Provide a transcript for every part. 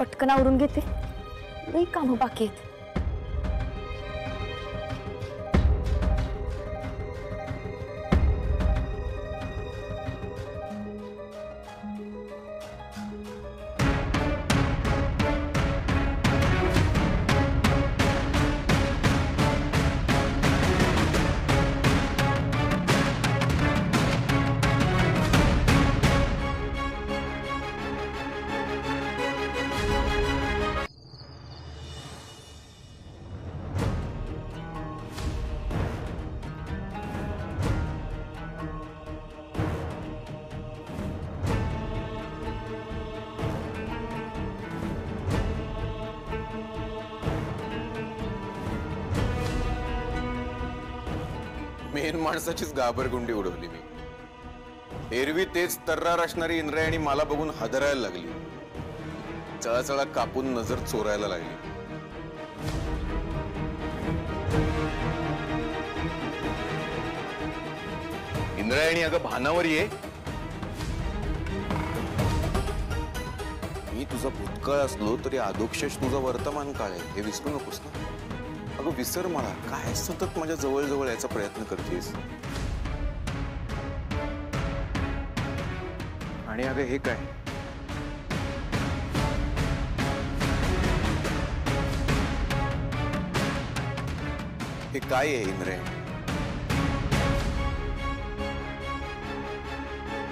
पटकन आवरून घेते, लई कामं बाकी आहेत. मेन माणसाचीच घाबरगुंडी उडवली मी. एरवी तेच तर्रार असणारी इंद्रायणी मला बघून हादरायला लागली. चळाचळा कापून नजर चोरायला लागली. इंद्रायणी अगं भानावर ये. मी तुझा भूतकाळ असलो तरी अधोक्षेश तुझा वर्तमान काळ आहे हे विसरू नकोस ना. अगं विसर मला. काय सतत माझ्या जवळ जवळ याचा प्रयत्न करतेस. आणि अगं हे काय, हे काय आहे इंद्रायणी?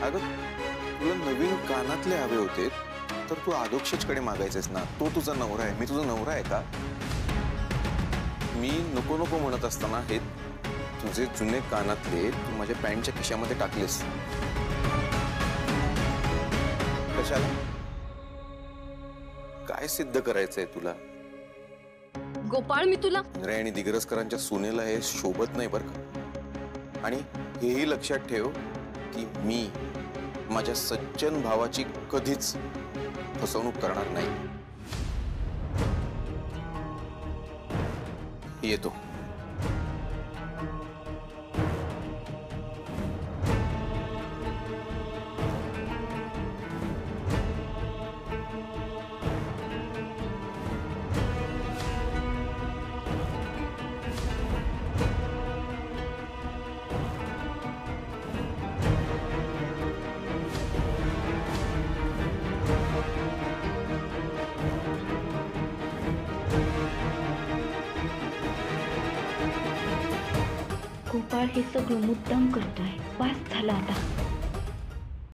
अगं तुला नवीन कानातले हवे होते तर तू अधोक्षजकडे मागायचेस ना. तो तुझा नवरा आहे, मी तुझा नवरा आहे का? मी नको नको म्हणत असताना हे तुझे जुने कानातले तू माझ्या पॅन्टच्या खिशामध्ये टाकलेस. कशाला? काय सिद्ध करायचंय तुला? गोपाळ, मी तुला इंद्रायणी दिग्रसकरांच्या सुनेला हे शोभत नाही बरं का. आणि हेही लक्षात ठेव की मी माझ्या सज्जन भावाची कधीच फसवणूक करणार नाही. येतो. गोपाळ हे सगळं मुद्दाम करतोय. वास झाला आता.